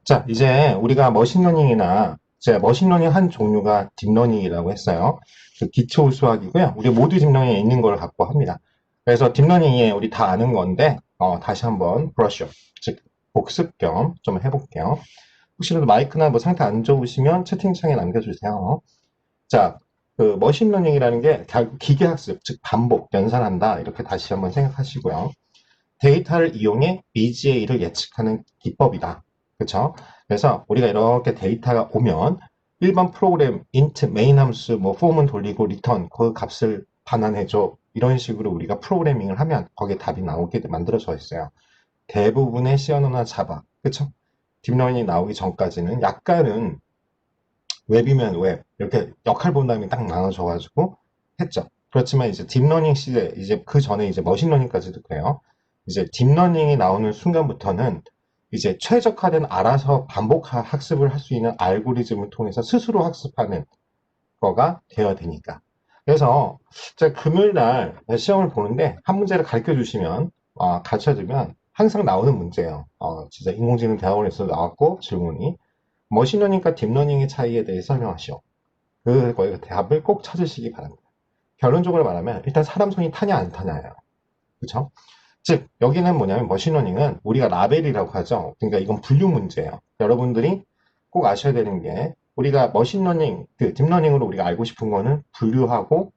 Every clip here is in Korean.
자, 이제 우리가 머신러닝이나 이제 머신러닝 한 종류가 딥러닝이라고 했어요. 그 기초 수학이고요. 우리 모두 딥러닝에 있는 걸 갖고 합니다. 그래서 딥러닝이 우리 다 아는 건데 다시 한번 브러쉬업, 즉 복습 겸 좀 해볼게요. 혹시라도 마이크나 뭐 상태 안 좋으시면 채팅창에 남겨주세요. 자, 그 머신러닝이라는 게 결국 기계학습, 즉 반복, 연산한다 이렇게 다시 한번 생각하시고요. 데이터를 이용해 BGA를 예측하는 기법이다. 그렇죠? 그래서 우리가 이렇게 데이터가 오면 일반 프로그램 int 메인 함수 뭐 form은 돌리고 return 그 값을 반환해줘 이런 식으로 우리가 프로그래밍을 하면 거기에 답이 나오게 만들어져 있어요. 대부분의 C 언어나 자바 그렇죠? 딥러닝이 나오기 전까지는 약간은 웹이면 웹 이렇게 역할 분담이 딱 나눠져가지고 했죠. 그렇지만 이제 딥러닝 시대 이제 그 전에 이제 머신러닝까지도 그래요. 이제 딥러닝이 나오는 순간부터는 이제 최적화된 알아서 반복 학습을 할 수 있는 알고리즘을 통해서 스스로 학습하는 거가 되어야 되니까. 그래서 제가 금요일 날 시험을 보는데 한 문제를 가르쳐 주시면 가르쳐 주면 항상 나오는 문제예요. 진짜 인공지능 대학원에서 나왔고 질문이 머신러닝과 딥러닝의 차이에 대해 설명하시오. 그거의 답을 꼭 찾으시기 바랍니다. 결론적으로 말하면 일단 사람 손이 타냐 안 타냐예요. 그렇죠? 즉 여기는 뭐냐면 머신러닝은 우리가 라벨이라고 하죠. 그러니까 이건 분류 문제예요. 여러분들이 꼭 아셔야 되는 게 우리가 머신러닝, 그 딥러닝으로 우리가 알고 싶은 거는 분류하고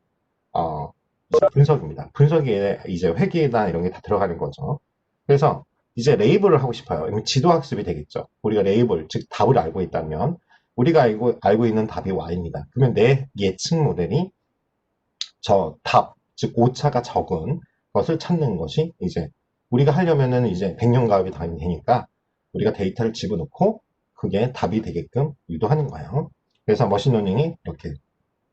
이제 분석입니다. 분석에 이제 회계나 이런 게 다 들어가는 거죠. 그래서 이제 레이블을 하고 싶어요. 그러면 지도 학습이 되겠죠. 우리가 레이블, 즉 답을 알고 있다면 우리가 알고 있는 답이 Y입니다. 그러면 내 예측 모델이 저 답, 즉 오차가 적은 것을 찾는 것이 이제 우리가 하려면은 이제 백년가업이 당연히 되니까 우리가 데이터를 집어넣고 그게 답이 되게끔 유도하는 거예요. 그래서 머신러닝이 이렇게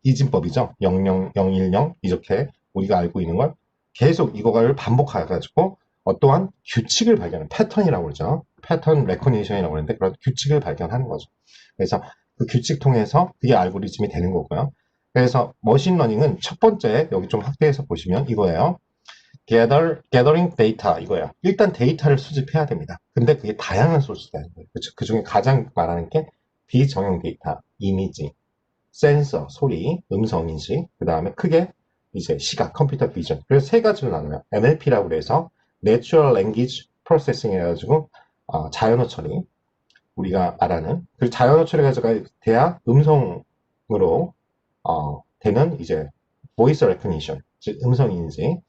이진법이죠. 00, 010 이렇게 우리가 알고 있는 걸 계속 이거를 반복해가지고 어떠한 규칙을 발견하는 패턴이라고 그러죠. 패턴 레코니션이라고 그러는데 그런 규칙을 발견하는 거죠. 그래서 그 규칙 통해서 그게 알고리즘이 되는 거고요. 그래서 머신러닝은 첫 번째 여기 좀 확대해서 보시면 이거예요. gathering data 이거예요. 일단 데이터를 수집해야 됩니다. 근데 그게 다양한 소스가 있는 거예요. 그렇죠? 그 중에 가장 말하는 게 비정형 데이터, 이미지, 센서, 소리, 음성 인식, 그 다음에 크게 이제 시각, 컴퓨터 비전. 그래서 세 가지로 나눠요. NLP라고 그래서 Natural Language Processing 해가지고 자연어 처리, 우리가 말하는 그 자연어 처리가 돼야 음성으로 되는 이제 Voice Recognition, 즉 음성 인식.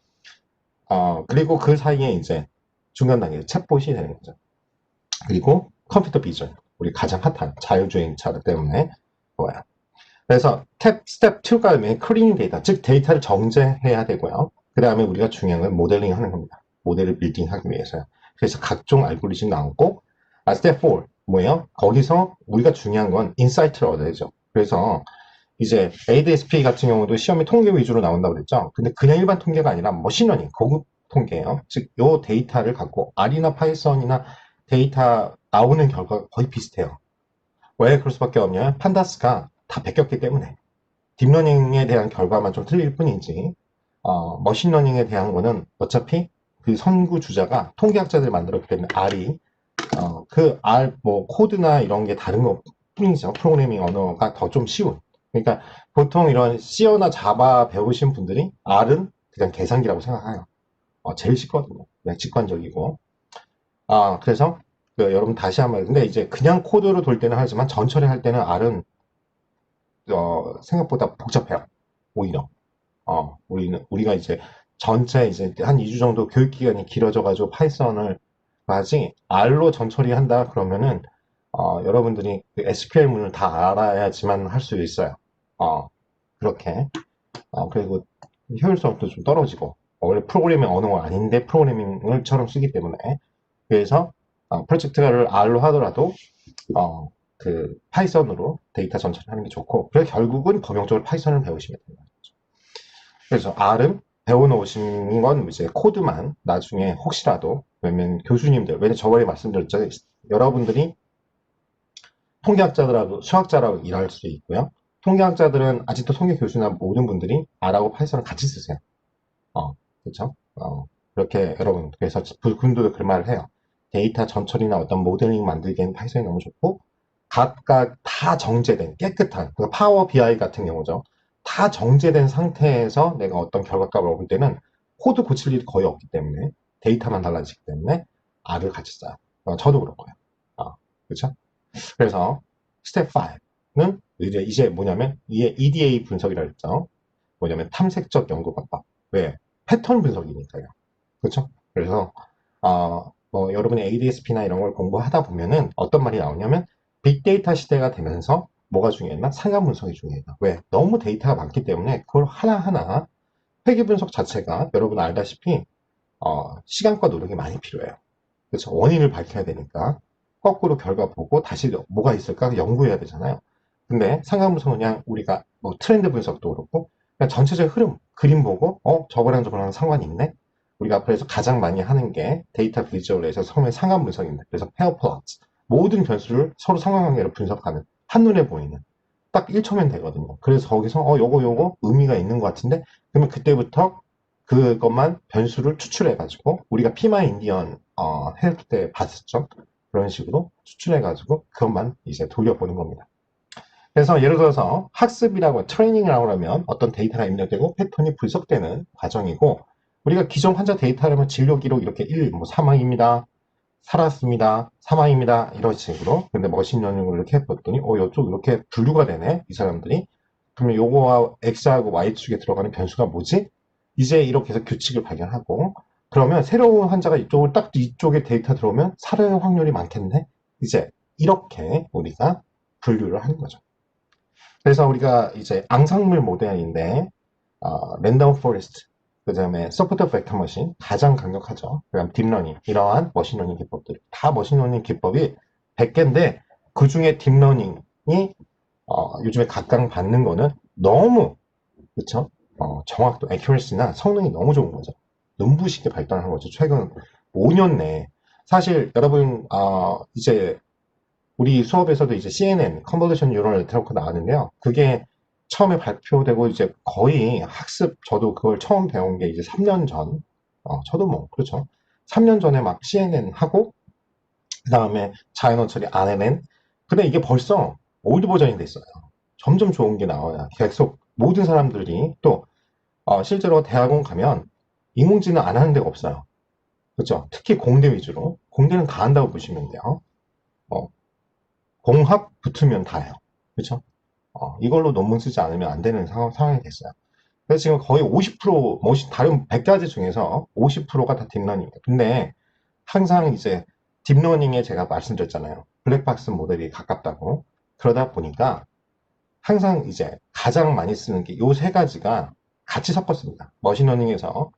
그리고 그 사이에 이제 중간 단계 챗봇이 되는 거죠. 그리고 컴퓨터 비전, 우리 가장 핫한 자율주행차 때문에 좋아요. 그래서 스텝 2가 클리닝 데이터, 즉 데이터를 정제해야 되고요. 그 다음에 우리가 중요한 건 모델링 하는 겁니다. 모델을 빌딩하기 위해서요. 그래서 각종 알고리즘 나오고, 스텝 4 뭐예요? 거기서 우리가 중요한 건 인사이트를 얻어야죠. 그래서 이제 ADSP 같은 경우도 시험이 통계 위주로 나온다고 그랬죠. 근데 그냥 일반 통계가 아니라 머신러닝, 고급 통계예요. 즉, 요 데이터를 갖고 R이나 파이썬이나 데이터 나오는 결과가 거의 비슷해요. 왜 그럴 수밖에 없냐? 판다스가 다 베꼈기 때문에. 딥러닝에 대한 결과만 좀 틀릴 뿐이지, 머신러닝에 대한 거는 어차피 그 선구 주자가 통계학자들이 만들었기 때문에 R이, 그 R, 뭐, 코드나 이런 게 다른 것 뿐이죠. 프로그래밍 언어가 더 좀 쉬운. 그러니까 보통 이런 C나 자바 배우신 분들이 R은 그냥 계산기라고 생각해요. 제일 쉽거든요. 그냥 직관적이고. 그래서 여러분 다시 한번, 근데 이제 그냥 코드로 돌 때는 하지만 전처리 할 때는 R은 생각보다 복잡해요. 오히려. 우리가 이제 전체 이제 한 2주 정도 교육 기간이 길어져가지고 파이썬을 아직 R로 전처리 한다 그러면은 여러분들이 그 SQL문을 다 알아야지만 할 수 있어요. 그렇게. 그리고 효율성도 좀 떨어지고 원래 프로그래밍 언어가 아닌데 프로그래밍을처럼 쓰기 때문에 그래서 프로젝트를 R로 하더라도 어, 그 파이썬으로 데이터 전처리하는 게 좋고 그래서 결국은 범용적으로 파이썬을 배우시면 됩니다. 그래서 R은 배워놓으신 건 이제 코드만 나중에 혹시라도 왜냐면 교수님들 왜냐면 저번에 말씀드렸죠 여러분들이 통계학자들하고 수학자라고 일할 수 있고요 통계학자들은 아직도 통계 교수나 모든 분들이 R하고 파이썬을 같이 쓰세요. 그렇죠? 그렇게 여러분 그래서 군도도 그 말을 해요. 데이터 전처리나 어떤 모델링 만들기에는 파이썬이 너무 좋고, 각각 다 정제된 깨끗한, 그러니까 파워 BI 같은 경우죠. 다 정제된 상태에서 내가 어떤 결과값을 얻을 때는 코드 고칠 일이 거의 없기 때문에, 데이터만 달라지기 때문에 R을 같이 써요. 저도 그렇고요. 그렇죠? 그래서 스텝 5는 이제 뭐냐면 이게 EDA 분석이라고 했죠. 뭐냐면 탐색적 연구 방법. 왜? 패턴 분석이니까요. 그렇죠? 그래서 뭐 여러분이 ADSP나 이런 걸 공부하다 보면은 어떤 말이 나오냐면 빅데이터 시대가 되면서 뭐가 중요했나? 상관 분석이 중요해요. 왜? 너무 데이터가 많기 때문에 그걸 하나하나 회계 분석 자체가 여러분 알다시피 시간과 노력이 많이 필요해요. 그래서 원인을 밝혀야 되니까 거꾸로 결과 보고 다시 뭐가 있을까 연구해야 되잖아요. 근데 상관분석은 그냥 우리가 뭐 트렌드 분석도 그렇고 그냥 전체적 흐름, 그림 보고 저거랑 저거랑 상관이 있네. 우리가 앞으로 가장 많이 하는 게 데이터 비주얼에서 처음에 상관 분석입니다. 그래서 페어 플러츠 모든 변수를 서로 상관관계로 분석하는 한눈에 보이는 딱 1초면 되거든요. 그래서 거기서 요거 의미가 있는 것 같은데 그러면 그때부터 그것만 변수를 추출해가지고 우리가 피마 인디언 헬때 봤었죠. 그런 식으로 추출해가지고 그것만 이제 돌려보는 겁니다. 그래서 예를 들어서 학습이라고 트레이닝이라고 하면 어떤 데이터가 입력되고 패턴이 분석되는 과정이고 우리가 기존 환자 데이터라면 진료 기록 이렇게 뭐 사망입니다. 살았습니다. 사망입니다. 이런 식으로. 근데 머신러닝을 이렇게 해봤더니 이쪽 이렇게 분류가 되네. 이 사람들이. 그러면 요거와 X하고 Y축에 들어가는 변수가 뭐지? 이제 이렇게 해서 규칙을 발견하고 그러면 새로운 환자가 이쪽을 딱 이쪽에 데이터 들어오면 살아날 확률이 많겠네. 이제 이렇게 우리가 분류를 하는 거죠. 그래서 우리가 이제 앙상블 모델인데 랜덤 포레스트 그 다음에 서포터 벡터 머신 가장 강력하죠. 그다음 딥러닝 이러한 머신러닝 기법들 다 머신러닝 기법이 100개인데 그 중에 딥러닝이 요즘에 각광받는 거는 너무 그쵸? 정확도, 액큐러시나 성능이 너무 좋은 거죠. 눈부시게 발달한 거죠. 최근 5년 내에. 사실 여러분, 이제 우리 수업에서도 이제 CNN, Convolution Neural Network 나왔는데요. 그게 처음에 발표되고 이제 거의 학습, 저도 그걸 처음 배운 게 이제 3년 전, 저도 뭐, 그렇죠. 3년 전에 막 CNN 하고, 그 다음에 자연어 처리 RNN. 근데 이게 벌써 올드 버전이 됐어요. 점점 좋은 게 나와요. 계속 모든 사람들이 또 실제로 대학원 가면 인공지능 안 하는 데가 없어요. 그렇죠? 특히 공대 위주로. 공대는 다 한다고 보시면 돼요. 어, 공학 붙으면 다예요. 그렇죠? 이걸로 논문 쓰지 않으면 안 되는 상황이 됐어요. 그래서 지금 거의 50%, 다른 100가지 중에서 50%가 다 딥러닝이에요. 근데 항상 이제 딥러닝에 제가 말씀드렸잖아요. 블랙박스 모델이 가깝다고. 그러다 보니까 항상 이제 가장 많이 쓰는 게 요 세 가지가 같이 섞었습니다. 머신러닝에서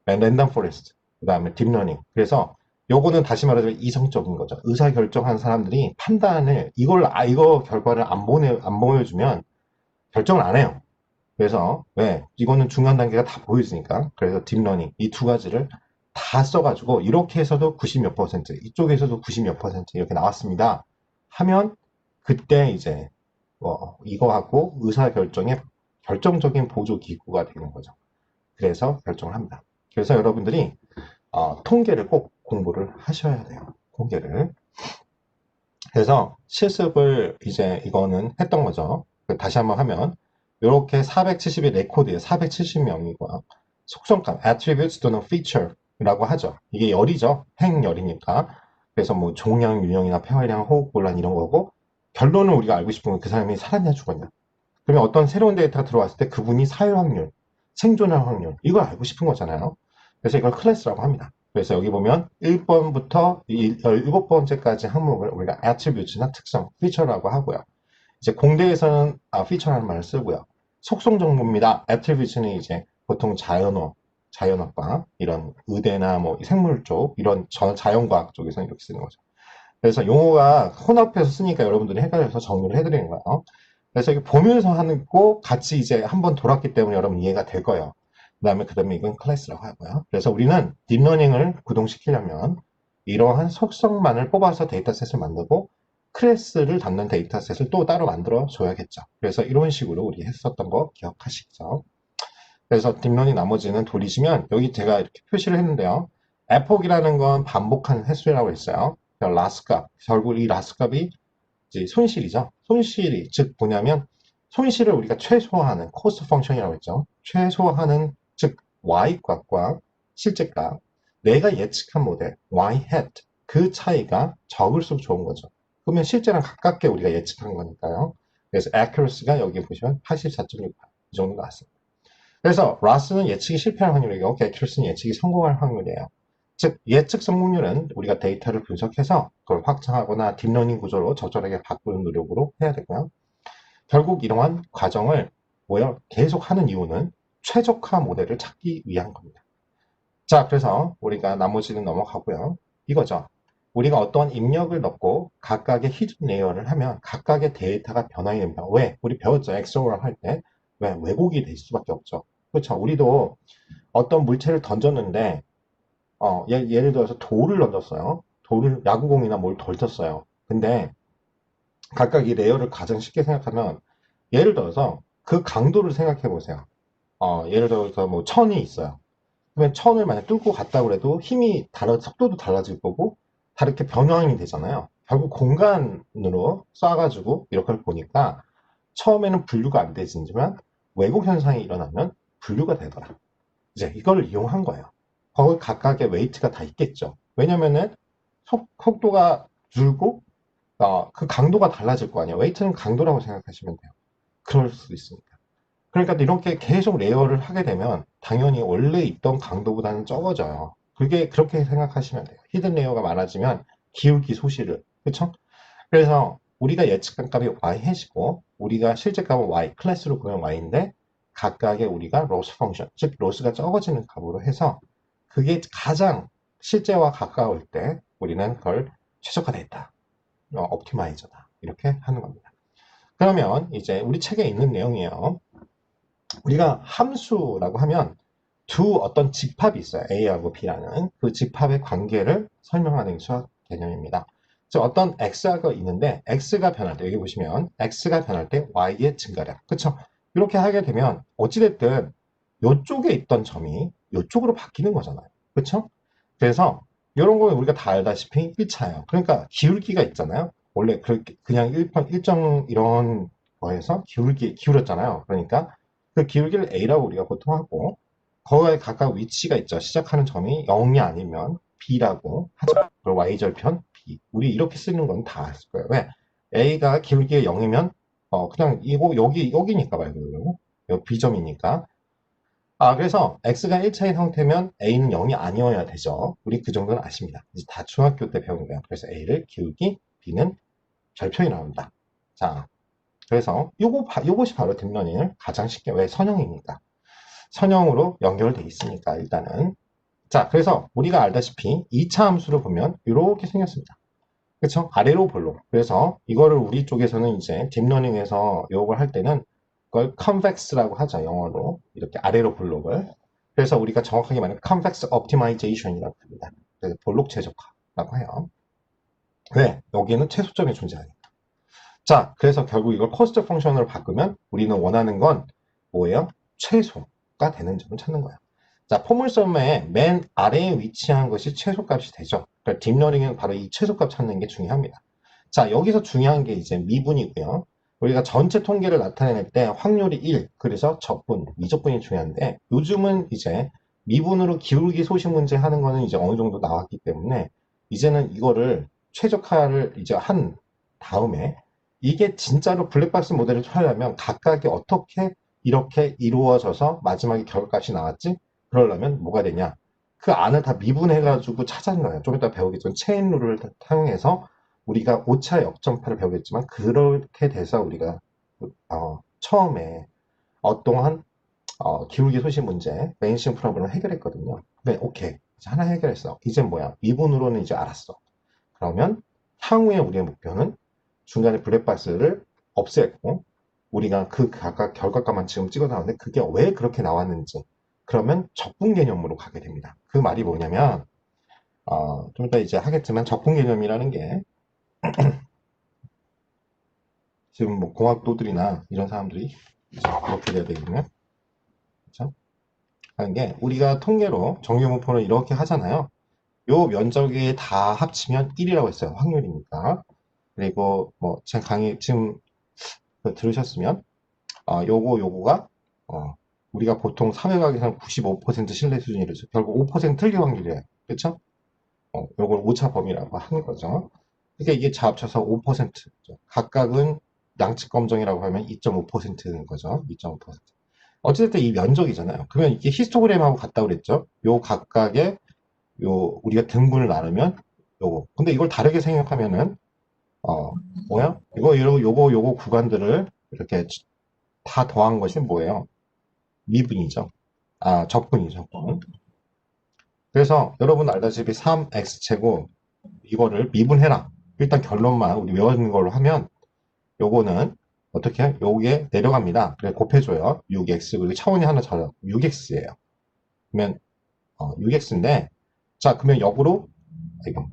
랜덤 포레스트, 그 다음에 딥러닝. 그래서 요거는 다시 말하자면 이성적인 거죠. 의사결정한 사람들이 판단을 이거 결과를 안 보여주면 결정을 안 해요. 그래서 왜 이거는 중간 단계가 다 보여주니까 그래서 딥러닝 이 두 가지를 다 써가지고 이렇게 해서도 90 몇 퍼센트 이쪽에서도 90 몇 퍼센트 이렇게 나왔습니다 하면 그때 이제 이거하고 의사결정의 결정적인 보조기구가 되는 거죠. 그래서 결정을 합니다. 그래서 여러분들이 통계를 꼭 공부를 하셔야 돼요. 통계를. 그래서 실습을 이제 이거는 했던 거죠. 다시 한번 하면 이렇게 470의 레코드에 470명이고요. 속성감, attributes 또는 feature라고 하죠. 이게 열이죠. 행열이니까. 그래서 뭐 종양, 유형이나 폐활량, 호흡곤란 이런 거고 결론은 우리가 알고 싶은 건 그 사람이 살았냐 죽었냐. 그러면 어떤 새로운 데이터가 들어왔을 때 그분이 살 확률, 생존할 확률 이걸 알고 싶은 거잖아요. 그래서 이걸 클래스라고 합니다. 그래서 여기 보면 1번부터 17번째까지 항목을 우리가 attribute나 특성, feature라고 하고요. 이제 공대에서는 feature라는 말을 쓰고요. 속성 정보입니다. attribute는 이제 보통 자연어과 이런 의대나 뭐 생물 쪽 이런 자연과학 쪽에서 이렇게 쓰는 거죠. 그래서 용어가 혼합해서 쓰니까 여러분들이 헷갈려서 정리를 해드리는 거예요. 그래서 이게 보면서 하는 거 같이 이제 한번 돌았기 때문에 여러분 이해가 될 거예요. 그 다음에 이건 클래스라고 하고요. 그래서 우리는 딥러닝을 구동시키려면 이러한 속성만을 뽑아서 데이터셋을 만들고 클래스를 담는 데이터셋을 또 따로 만들어 줘야겠죠. 그래서 이런 식으로 우리 했었던 거 기억하시죠? 그래서 딥러닝 나머지는 돌리시면 여기 제가 이렇게 표시를 했는데요. 에폭이라는 건 반복하는 횟수라고 했어요. 라스 값. 결국 이 라스 값이 이제 손실이죠. 손실이, 즉 뭐냐면, 손실을 우리가 최소화하는 코스트 펑션이라고 했죠. 최소화하는, 즉, y 값과 실제 값. 내가 예측한 모델, y hat, 그 차이가 적을수록 좋은 거죠. 그러면 실제랑 가깝게 우리가 예측한 거니까요. 그래서 accuracy가 여기 보시면 84.68. 이 정도 나왔습니다. 그래서 라스는 예측이 실패할 확률이고 accuracy는 예측이 성공할 확률이에요. 즉 예측 성공률은 우리가 데이터를 분석해서 그걸 확장하거나 딥러닝 구조로 적절하게 바꾸는 노력으로 해야 되고요. 결국 이러한 과정을 계속 하는 이유는 최적화 모델을 찾기 위한 겁니다. 자, 그래서 우리가 나머지는 넘어가고요. 이거죠. 우리가 어떤 입력을 넣고 각각의 히든 레이어를 하면 각각의 데이터가 변화가 됩니다. 왜? 우리 배웠죠. 엑소를 할 때. 왜? 왜곡이 될 수밖에 없죠. 그렇죠. 우리도 어떤 물체를 던졌는데 예를 들어서 돌을 던졌어요. 돌을 야구공이나 뭘 던졌어요. 근데 각각 이 레이어를 가장 쉽게 생각하면 예를 들어서 그 강도를 생각해 보세요. 예를 들어서 뭐 천이 있어요. 그러면 천을 만약 뚫고 갔다고 해도 힘이 속도도 달라질 거고 다르게 변형이 되잖아요. 결국 공간으로 쏴가지고 이렇게 보니까 처음에는 분류가 안 되지만 왜곡 현상이 일어나면 분류가 되더라. 이제 이걸 이용한 거예요. 거기 각각의 웨이트가 다 있겠죠. 왜냐면은 속도가 줄고 그 강도가 달라질 거 아니에요. 웨이트는 강도라고 생각하시면 돼요. 그럴 수 있으니까. 그러니까 이렇게 계속 레이어를 하게 되면 당연히 원래 있던 강도보다는 적어져요. 그게 그렇게 생각하시면 돼요. 히든 레이어가 많아지면 기울기 소실을. 그렇죠? 그래서 우리가 예측한 값이 y 해시고 우리가 실제 값은 y, 클래스로 보면 y인데 각각의 우리가 로스 펑션, 즉 로스가 적어지는 값으로 해서 그게 가장 실제와 가까울 때 우리는 그걸 최적화됐다. 옵티마이저다. 이렇게 하는 겁니다. 그러면 이제 우리 책에 있는 내용이에요. 우리가 함수라고 하면 두 어떤 집합이 있어요. A하고 B라는 그 집합의 관계를 설명하는 수학 개념입니다. 즉 어떤 X가 있는데 X가 변할 때 여기 보시면 X가 변할 때 Y의 증가량 그쵸? 이렇게 하게 되면 어찌됐든 이쪽에 있던 점이 이쪽으로 바뀌는 거잖아요. 그쵸? 그래서 이런 거 우리가 다 알다시피 1차예요. 그러니까 기울기가 있잖아요. 원래 그렇게 그냥 일정 이런 거에서 기울였잖아요. 그러니까 그 기울기를 A라고 우리가 보통 하고 거기에 각각 위치가 있죠. 시작하는 점이 0이 아니면 B라고 하죠. 그리고 Y절편 B. 우리 이렇게 쓰는 건 다 아실 거예요. 왜? A가 기울기가 0이면 그냥 이거 여기니까 말고요. 여기 B점이니까. 그래서 X가 1차인 상태면 A는 0이 아니어야 되죠. 우리 그 정도는 아십니다. 이제 다 중학교 때 배운 거예요. 그래서 A를 기울기, B는 절편이라고 합니다. 자, 그래서 요것이 바로 딥러닝을 가장 쉽게, 왜 선형이니까. 선형으로 연결돼 있으니까 일단은. 자, 그래서 우리가 알다시피 2차 함수를 보면 이렇게 생겼습니다. 그쵸? 아래로 볼록. 그래서 이거를 우리 쪽에서는 이제 딥러닝에서 요걸 할 때는 그걸 convex라고 하죠. 영어로. 이렇게 아래로 볼록을. 그래서 우리가 정확하게 말하면 convex optimization이라고 합니다. 그래서 볼록 최적화라고 해요. 왜? 여기에는 최소점이 존재하니까. 자, 그래서 결국 이걸 코스트 펑션으로 바꾸면 우리는 원하는 건 뭐예요? 최소가 되는 점을 찾는 거예요. 자, 포물섬의 맨 아래에 위치한 것이 최소값이 되죠. 그러니까 딥러닝은 바로 이 최소값 찾는 게 중요합니다. 자, 여기서 중요한 게 이제 미분이고요. 우리가 전체 통계를 나타낼 때 확률이 1, 그래서 적분, 미적분이 중요한데 요즘은 이제 미분으로 기울기 소식 문제 하는 거는 이제 어느 정도 나왔기 때문에 이제는 이거를 최적화를 이제 한 다음에 이게 진짜로 블랙박스 모델을 하려면 각각이 어떻게 이렇게 이루어져서 마지막에 결과값이 나왔지? 그러려면 뭐가 되냐? 그 안을 다 미분해가지고 찾아낸 거예요. 좀 이따 배우겠지만 체인 룰을 사용해서 우리가 오차 역전파를 배우겠지만 그렇게 돼서 우리가 처음에 어떠한 기울기 소시 문제 메인스트림 프로그램을 해결했거든요. 네, 오케이. 이제 하나 해결했어. 이제 뭐야? 미분으로는 이제 알았어. 그러면 향후에 우리의 목표는 중간에 블랙박스를 없앴고 우리가 그 각각 결과값만 지금 찍어 나왔는데 그게 왜 그렇게 나왔는지 그러면 적분 개념으로 가게 됩니다. 그 말이 뭐냐면 좀 이따 이제 하겠지만 적분 개념이라는 게 지금 뭐 공학도들이나 이런 사람들이 이제 어떻게 돼야 되겠냐? 그렇죠? 하는 게 우리가 통계로 정규분포를 이렇게 하잖아요. 요 면적이 다 합치면 1이라고 했어요. 확률이니까. 그리고 뭐 제 강의 지금 들으셨으면 요거가 우리가 보통 사회학에서는 95% 신뢰 수준이래죠. 결국 5% 틀릴 확률이에요. 그쵸? 요걸 오차 범위라고 하는 거죠. 그러니까 이게 다 합쳐서 5%죠. 각각은 양측 검정이라고 하면 2.5%는 거죠. 2.5%. 어쨌든 이 면적이잖아요. 그러면 이게 히스토그램하고 같다고 그랬죠. 요 각각의 우리가 등분을 나누면 요거. 근데 이걸 다르게 생각하면은 뭐야? 요거 구간들을 이렇게 다 더한 것이 뭐예요? 미분이죠. 적분이죠. 그래서 여러분 알다시피 3x제곱 이거를 미분해라. 일단 결론만 우리 외우는 걸로 하면 요거는 어떻게? 요게 내려갑니다. 그래 곱해줘요. 6x 그리고 차원이 하나 더 6x예요. 그러면 6x인데 자 그러면 역으로 이거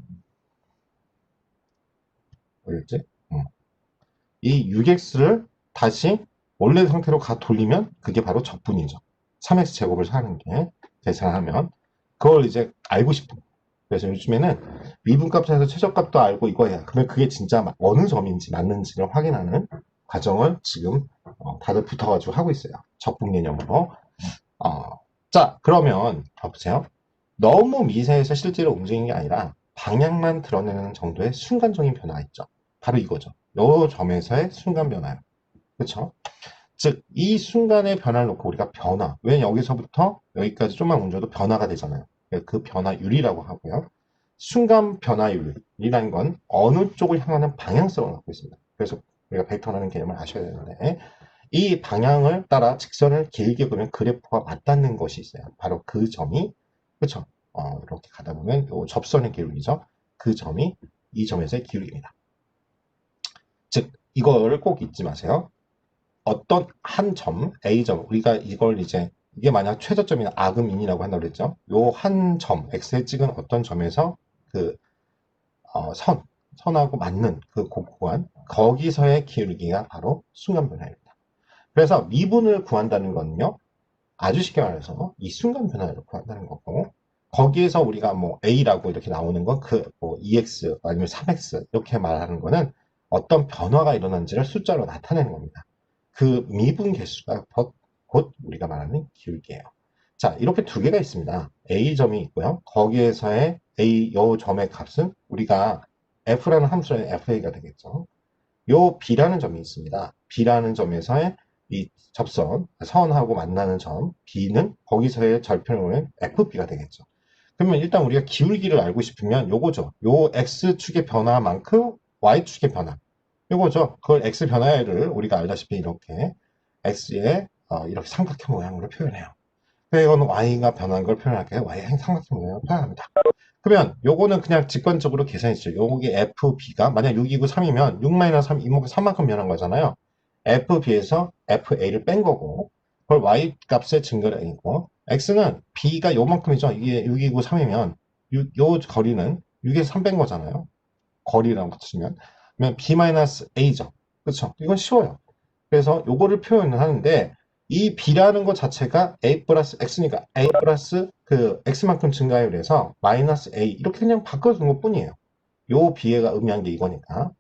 뭐였지? 이 6x를 다시 원래 상태로 돌리면 그게 바로 적분이죠. 3x 제곱을 사는 게 계산하면 그걸 이제 알고 싶은 거예요. 그래서 요즘에는 미분값에서 최저값도 알고 이거 해야 그러면 그게 진짜 어느 점인지 맞는지를 확인하는 과정을 지금 다들 붙어가지고 하고 있어요. 적분 개념으로. 어, 자 그러면 봐보세요. 너무 미세해서 실제로 움직이는 게 아니라 방향만 드러내는 정도의 순간적인 변화가 있죠. 바로 이거죠. 요 점에서의 순간 변화요. 그렇죠? 즉, 이 순간의 변화를 놓고 우리가 변화. 왜 여기서부터 여기까지 좀만 움직여도 변화가 되잖아요. 그 변화율이라고 하고요. 순간 변화율이라는 건 어느 쪽을 향하는 방향성을 갖고 있습니다. 그래서 우리가 벡터라는 개념을 아셔야 되는데 이 방향을 따라 직선을 길게 그리면 그래프와 맞닿는 것이 있어요. 바로 그 점이 그렇죠? 이렇게 가다 보면 요 접선의 기울기죠. 그 점이 이 점에서의 기울기입니다. 즉 이거를 꼭 잊지 마세요. 어떤 한 점, A점, 우리가 이걸 이제, 이게 만약 최저점이나 아금인이라고 한다고 그랬죠? 요 한 점, X에 찍은 어떤 점에서 그, 선하고 맞는 그 구간, 거기서의 기울기가 바로 순간 변화입니다. 그래서 미분을 구한다는 거는요, 아주 쉽게 말해서 이 순간 변화를 구한다는 거고, 거기에서 우리가 뭐 A라고 이렇게 나오는 건 뭐 2x 아니면 3x 이렇게 말하는 거는 어떤 변화가 일어난지를 숫자로 나타내는 겁니다. 그 미분 개수가 곧 우리가 말하는 기울기예요. 자, 이렇게 두 개가 있습니다. A점이 있고요. 거기에서의 요 점의 값은 우리가 F라는 함수의 FA가 되겠죠. 요 B라는 점이 있습니다. B라는 점에서의 이 선하고 만나는 점, B는 거기서의 절편으로는 FB가 되겠죠. 그러면 일단 우리가 기울기를 알고 싶으면 요거죠. 요 X축의 변화만큼 Y축의 변화. 요거죠. 그걸 X 변화를 우리가 알다시피 이렇게 X의 이렇게 삼각형 모양으로 표현해요. 그래서 이거는 Y가 변한 걸 표현할게요. Y의 삼각형 모양으로 표현합니다. 그러면 요거는 그냥 직관적으로 계산했죠. 요게 FB가 만약 6이고 3이면 6-3 이모가 3만큼 변한 거잖아요. FB에서 FA를 뺀 거고 그걸 Y 값의 증거량이고 X는 B가 요만큼이죠. 이게 6이고 3이면 요 거리는 6에서 3 뺀 거잖아요. 거리라고 치면 그러면 B-A죠. 그렇죠? 이건 쉬워요. 그래서 요거를 표현을 하는데 이 b라는 것 자체가 a 플러스 x니까 a 플러스 그 x만큼 증가율 해서 마이너스 a 이렇게 그냥 바꿔준 것 뿐이에요. 요 b가 의미한 게 이거니까.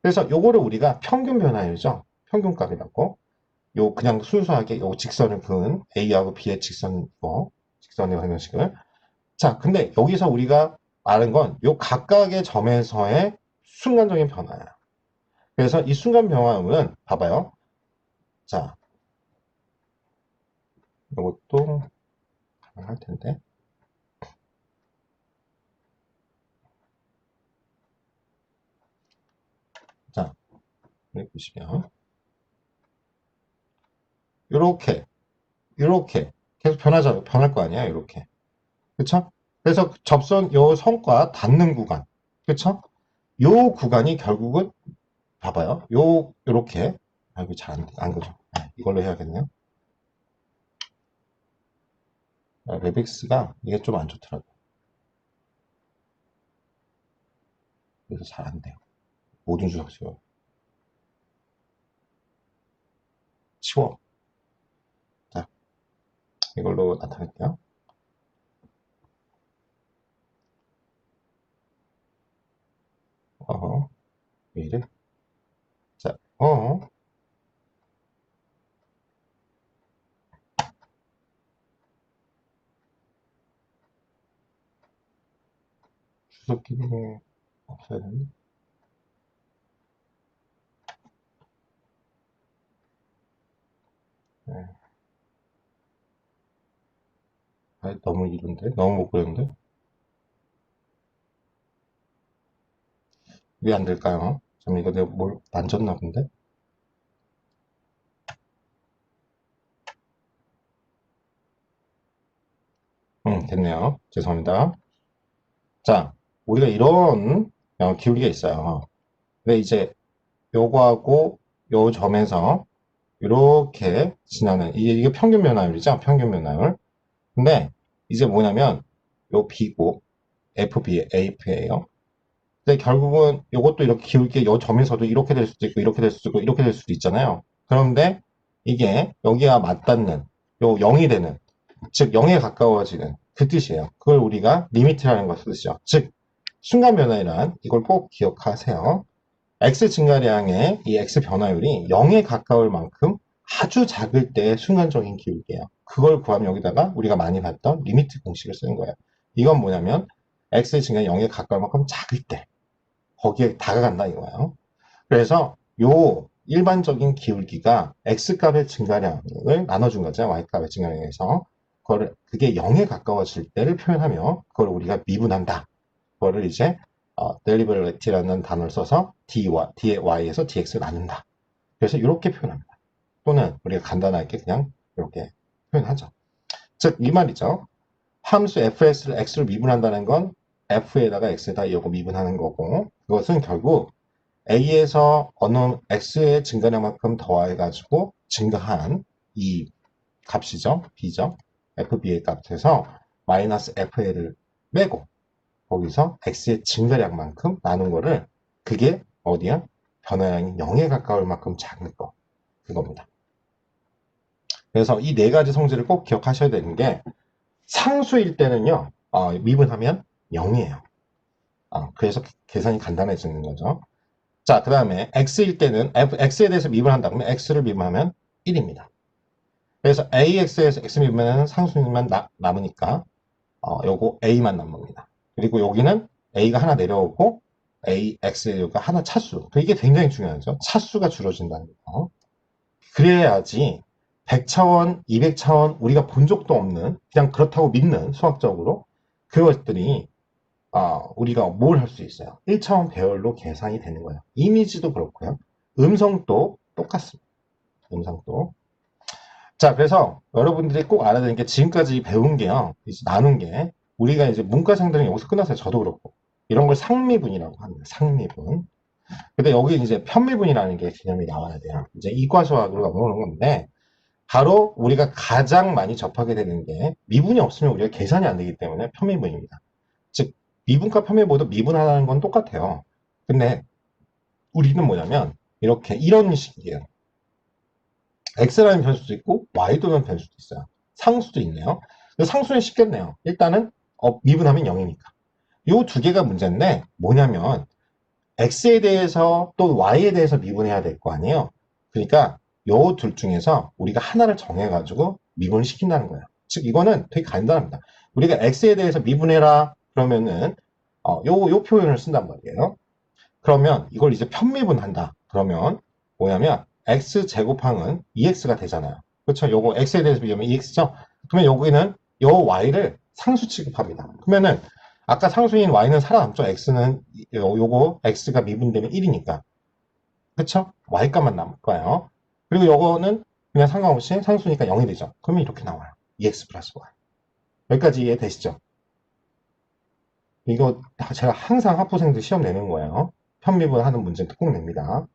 그래서 요거를 우리가 평균 변화율이죠. 평균값이라고. 요 그냥 순수하게 요 직선을 그은 a하고 b의 직선의 방정식을. 자, 근데 여기서 우리가 말한 건 요 각각의 점에서의 순간적인 변화예요. 그래서 이 순간 변화율은 봐봐요. 자, 요것도 할 텐데. 자, 여기 보시면 요렇게 요렇게 계속 변할 거 아니야 요렇게 그쵸? 그래서 접선 요 선과 닿는 구간 그쵸? 요 구간이 결국은 봐봐요 요렇게 이거 잘안 그죠? 이걸로 해야겠네요. 레빅스가 이게 좀 안 좋더라고. 그래서 잘 안 돼요. 모든 주석 치워. 자, 이걸로 나타낼게요. 왜 이래? 자, 주석 기능이 없어야 되네. 네. 아, 너무 이른데? 너무 못 그렸는데? 왜 안 될까요? 참, 이거 내가 뭘 만졌나 본데? 됐네요. 죄송합니다. 자, 우리가 이런 기울기가 있어요. 근데 이제 요거하고 요 점에서 이렇게 지나는, 이게 평균 변화율이죠? 평균 변화율. 근데 이제 뭐냐면, 요 B고, FB, AF예요. 근데 결국은 이것도 이렇게 기울게 요 점에서도 이렇게 될 수도 있고 이렇게 될 수도 있고 이렇게 될 수도 있잖아요. 그런데 이게 여기와 맞닿는 요 0이 되는, 즉 0에 가까워지는 그 뜻이에요. 그걸 우리가 리미트라는 것을 쓰죠. 즉 순간 변화율이란 이걸 꼭 기억하세요. x 증가량의 이 x 변화율이 0에 가까울 만큼 아주 작을 때의 순간적인 기울기예요. 그걸 구하면 여기다가 우리가 많이 봤던 리미트 공식을 쓰는 거예요. 이건 뭐냐면 x 증가량이 0에 가까울 만큼 작을 때 거기에 다가간다 이거예요. 그래서 요 일반적인 기울기가 x값의 증가량을 나눠준 거죠. y값의 증가량에서. 그게 0에 가까워질 때를 표현하며 그걸 우리가 미분한다. 그거를 이제 deliberate라는 단어를 써서 dy에서 dx를 나눈다. 그래서 이렇게 표현합니다. 또는 우리가 간단하게 그냥 이렇게 표현하죠. 즉 이 말이죠. 함수 fs를 x로 미분한다는 건 f에다가 x에다 이거 미분하는 거고, 그것은 결국 a에서 어느 x의 증가량만큼 더해가지고 증가한 이 값이죠. b죠. fb의 값에서 마이너스 fa를 빼고 거기서 x의 증가량만큼 나눈 거를, 그게 어디야? 변화량이 0에 가까울 만큼 작은 거, 그겁니다. 그래서 이 네 가지 성질을 꼭 기억하셔야 되는 게, 상수일 때는요 미분하면 0이에요. 그래서 계산이 간단해지는 거죠. 자, 그 다음에 x일 때는 x에 대해서 미분한다 그러면 x를 미분하면 1입니다. 그래서 ax에서 x 미분하면 상수님만 남으니까 요거 a만 남습니다. 그리고 여기는 a가 하나 내려오고 ax가 하나 차수. 이게 굉장히 중요하죠. 차수가 줄어진다는 거. 그래야지 100차원, 200차원 우리가 본 적도 없는, 그냥 그렇다고 믿는 수학적으로 그것들이 우리가 뭘 할 수 있어요? 1차원 배열로 계산이 되는 거예요. 이미지도 그렇고요. 음성도 똑같습니다. 음성도. 자, 그래서 여러분들이 꼭 알아야 되는 게, 지금까지 배운 게요, 이제 나눈 게, 우리가 이제 문과생들은 여기서 끝났어요. 저도 그렇고. 이런 걸 상미분이라고 합니다. 상미분. 근데 여기 이제 편미분이라는 게 개념이 나와야 돼요. 이제 이과 수학으로 넘어오는 건데, 바로 우리가 가장 많이 접하게 되는 게, 미분이 없으면 우리가 계산이 안 되기 때문에 편미분입니다. 즉, 미분과 편미 모두 미분하는 건 똑같아요. 근데 우리는 뭐냐면, 이렇게 이런 식이에요. x라는 변수도 있고 y도는 변수도 있어요. 상수도 있네요. 상수는 쉽겠네요. 일단은 미분하면 0이니까. 이 두 개가 문제인데, 뭐냐면 x에 대해서 또 y에 대해서 미분해야 될 거 아니에요. 그러니까 요 둘 중에서 우리가 하나를 정해가지고 미분을 시킨다는 거예요. 즉 이거는 되게 간단합니다. 우리가 x에 대해서 미분해라 그러면은 요 표현을 쓴단 말이에요. 그러면 이걸 이제 편미분한다. 그러면 뭐냐면 x 제곱항은 2x가 되잖아요. 그렇죠? 요거 x에 대해서 비교하면 2x죠? 그러면 여기는 요 y를 상수 취급합니다. 그러면은 아까 상수인 y는 살아남죠? x는 요거 x가 미분되면 1이니까. 그렇죠? y값만 남을 거예요. 그리고 요거는 그냥 상관없이 상수니까 0이 되죠. 그러면 이렇게 나와요. 2x 플러스 y. 여기까지 이해되시죠? 이거 제가 항상 학부생들 시험 내는 거예요. 편미분 하는 문제는 꼭 냅니다.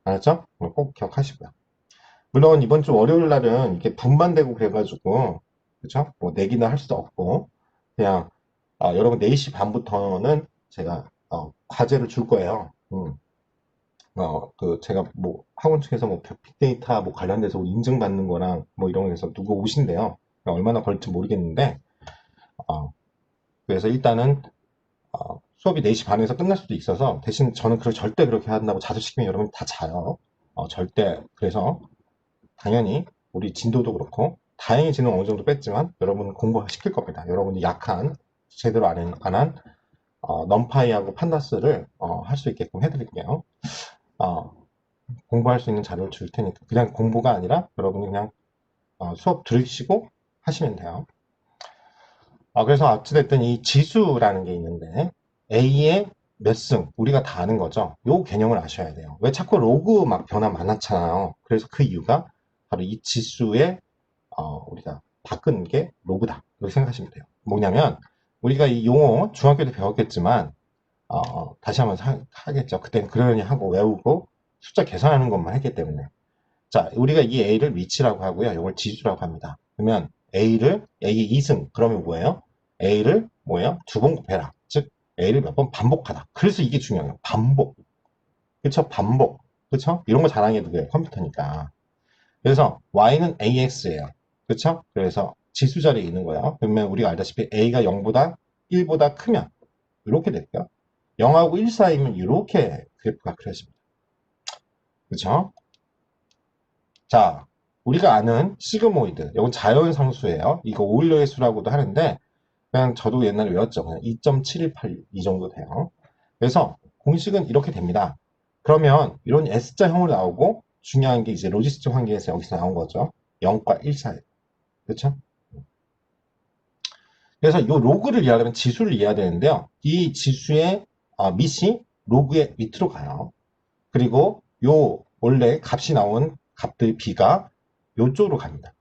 알았죠? 꼭 기억하시고요. 물론 이번 주 월요일 날은 이렇게 분반되고 그래가지고, 그쵸? 뭐 내기는 할 수도 없고, 그냥 여러분 4시 반부터는 제가 과제를 줄 거예요. 제가 뭐 학원 측에서 뭐 빅데이터 뭐 관련돼서 인증받는 거랑 뭐 이런 거에서 누구 오신대요. 얼마나 걸릴지 모르겠는데, 그래서 일단은 수업이 4시 반에서 끝날 수도 있어서 대신 저는 절대 그렇게 한다고 자습시키면 여러분 다 자요. 절대. 그래서 당연히 우리 진도도 그렇고 다행히 지는 어느 정도 뺐지만 여러분 공부시킬 겁니다. 여러분이 약한 제대로 안한 넘파이하고 판다스를 할 수 있게끔 해드릴게요. 어, 공부할 수 있는 자료를 줄 테니까 그냥 공부가 아니라 여러분이 그냥 수업 들으시고 하시면 돼요. 그래서 어찌됐든 이 지수라는 게 있는데 A의 몇 승, 우리가 다 아는 거죠. 요 개념을 아셔야 돼요. 왜 자꾸 로그 막 변화 많았잖아요. 그래서 그 이유가 바로 이 지수의 우리가 바꾼 게 로그다. 이렇게 생각하시면 돼요. 뭐냐면 우리가 이 용어 중학교 때 배웠겠지만 다시 한번 하겠죠. 그때는 그러려니 하고 외우고 숫자 계산하는 것만 했기 때문에. 자, 우리가 이 A를 위치라고 하고요. 이걸 지수라고 합니다. 그러면 A의 2승, 그러면 뭐예요? A를 뭐예요? 2번 곱해라. 즉, A를 몇 번 반복하다. 그래서 이게 중요해요. 반복. 그쵸? 반복. 그쵸? 이런 거 자랑해 두고요. 컴퓨터니까. 그래서 Y는 AX예요. 그쵸? 그래서 지수 자리에 있는 거예요. 그러면 우리가 알다시피 A가 0보다 1보다 크면 이렇게 될게요. 0하고 1 사이면 이렇게 그래프가 그려집니다. 그쵸? 자, 우리가 아는 시그모이드, 이건 자연상수예요. 이거 오일러의 수라고도 하는데 그냥 저도 옛날에 외웠죠. 그냥 2.718 이 정도 돼요. 그래서 공식은 이렇게 됩니다. 그러면 이런 S자형으로 나오고 중요한 게 이제 로지스틱 환경에서 여기서 나온 거죠. 0과 1 사이. 그렇죠? 그래서 이 로그를 이해하려면 지수를 이해해야 되는데요. 이 지수의 밑이 로그의 밑으로 가요. 그리고 요 원래 값이 나온 값들 B가 요쪽으로 갑니다.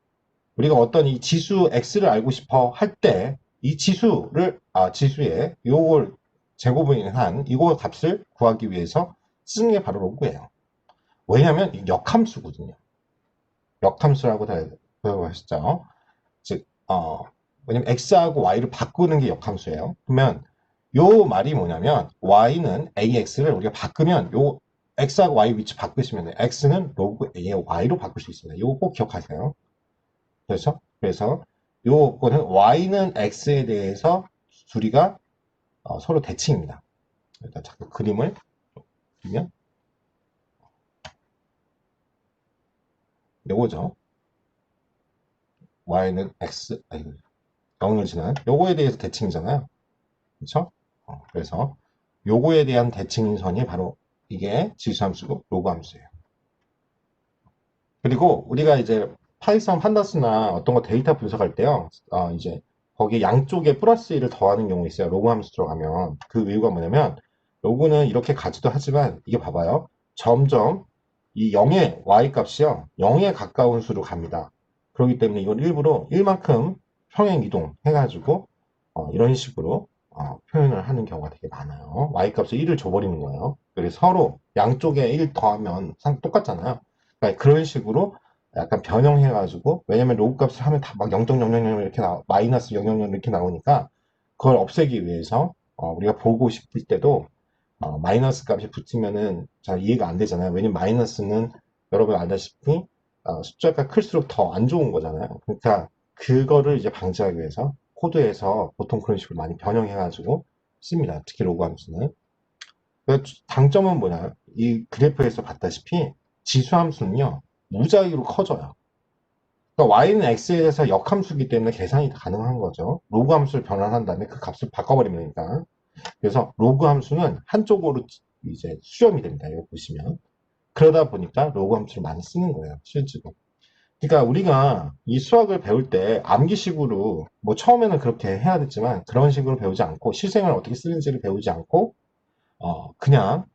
우리가 어떤 이 지수 X를 알고 싶어 할 때 이 지수의 요걸 제곱한 이거 값을 구하기 위해서 쓰는 게 바로 로그예요. 왜냐하면 이 역함수거든요. 역함수라고 다 배워보셨죠? 즉, 왜냐면 X하고 Y를 바꾸는 게 역함수예요. 그러면 요 말이 뭐냐면 Y는 AX를 우리가 바꾸면 요 X하고 Y 위치 바꾸시면 돼요. X는 로그 A의 Y로 바꿀 수 있습니다. 요거 꼭 기억하세요. 그래서 요거는 Y는 X에 대해서 둘이가 서로 대칭입니다. 일단 잠깐 그림을 그리면 요거죠. Y는 X, 아니, 0을 지난 요거에 대해서 대칭이잖아요. 그렇죠? 그래서 요거에 대한 대칭선이 바로 이게 지수함수고 로그 함수예요. 그리고 우리가 이제 파이썬 판다스나 어떤 거 데이터 분석할 때요, 이제 거기 양쪽에 플러스 1을 더하는 경우 있어요. 로그 함수 들어가면. 그 이유가 뭐냐면, 로그는 이렇게 가지도 하지만, 이게 봐봐요. 점점 이 0의 y 값이요, 0에 가까운 수로 갑니다. 그렇기 때문에 이건 일부러 1만큼 평행 이동 해가지고, 이런 식으로 표현을 하는 경우가 되게 많아요. y 값을 1을 줘버리는 거예요. 그래서 서로 양쪽에 1 더하면 똑같잖아요. 그러니까 그런 식으로 약간 변형해가지고, 왜냐면 로그 값을 하면 다 막 0.000 이렇게 마이너스 000 이렇게 나오니까 그걸 없애기 위해서 우리가 보고 싶을 때도 마이너스 값이 붙으면은 잘 이해가 안 되잖아요. 왜냐면 마이너스는 여러분 알다시피 숫자가 클수록 더 안 좋은 거잖아요. 그러니까 그거를 이제 방지하기 위해서 코드에서 보통 그런 식으로 많이 변형해가지고 씁니다. 특히 로그 함수는. 장점은 뭐냐? 이 그래프에서 봤다시피 지수함수는요, 무작위로 커져요. 그러니까 y는 x에 대해서 역함수기 때문에 계산이 가능한 거죠. 로그 함수를 변환한 다음에 그 값을 바꿔버리면 되니까. 그래서 로그 함수는 한쪽으로 이제 수렴이 됩니다. 이거 보시면. 그러다 보니까 로그 함수를 많이 쓰는 거예요. 실제로. 그러니까 우리가 이 수학을 배울 때 암기식으로 뭐 처음에는 그렇게 해야 됐지만 그런 식으로 배우지 않고 실생활 어떻게 쓰는지를 배우지 않고 그냥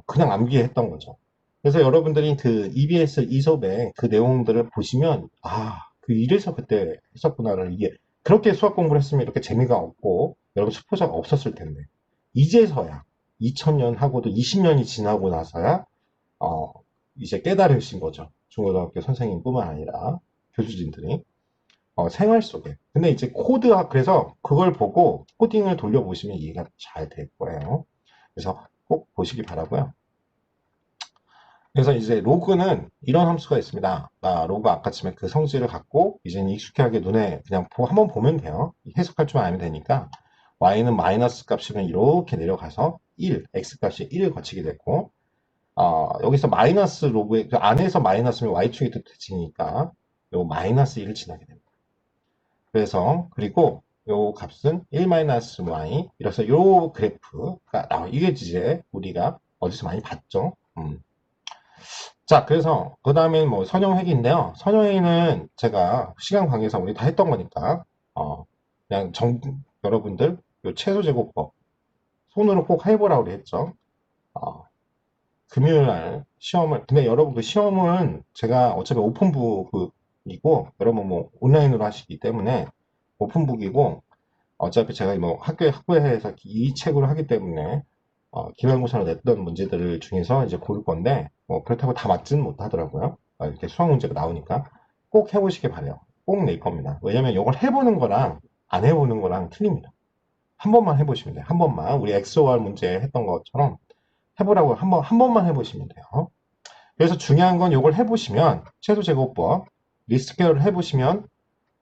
그냥 암기했던 거죠. 그래서 여러분들이 그 EBS 이섭의 그 내용들을 보시면, 이래서 그때 했었구나를 이게, 그렇게 수학 공부를 했으면 이렇게 재미가 없고, 여러분 수포자가 없었을 텐데. 이제서야, 2000년 하고도 20년이 지나고 나서야, 어, 이제 깨달으신 거죠. 중고등학교 선생님뿐만 아니라, 교수진들이. 생활 속에. 근데 이제 그래서 그걸 보고 코딩을 돌려보시면 이해가 잘 될 거예요. 그래서 꼭 보시기 바라고요. 그래서 이제 로그는 이런 함수가 있습니다. 로그 아까쯤에 그 성질을 갖고 이제 익숙하게 눈에 그냥 한번 보면 돼요. 해석할 줄만 알면 되니까 y는 마이너스 값이면 이렇게 내려가서 1, x값이 1을 거치게 됐고, 여기서 마이너스 로그의, 그 안에서 마이너스면 y축이 대칭이니까, 요 마이너스 1을 지나게 됩니다. 그래서, 그리고 요 값은 1 마이너스 y, 이래서 요 그래프가, 이게 이제 우리가 어디서 많이 봤죠? 자, 그래서 그 다음에 뭐 선형회귀인데요. 선형회귀는 제가 시간 관계상 우리 다 했던 거니까 그냥 여러분들 요 채소제곱법 손으로 꼭 해보라고 했죠. 어, 금요일 날 시험을 근데 여러분 그 시험은 제가 어차피 오픈북이고 여러분 뭐 온라인으로 하시기 때문에 오픈북이고 어차피 제가 뭐 학교에서 이 책으로 하기 때문에 기말고사로 냈던 문제들 중에서 이제 고를 건데 뭐 그렇다고 다 맞지는 못하더라고요. 이렇게 수학 문제가 나오니까 꼭 해보시길 바래요. 꼭 낼 겁니다. 왜냐면 이걸 해보는 거랑 안 해보는 거랑 틀립니다. 한 번만 해보시면 돼요. 한 번만 우리 XOR 문제 했던 것처럼 해보라고 한 번만 해보시면 돼요. 그래서 중요한 건 이걸 해보시면 최소 제곱법 리스케어를 해보시면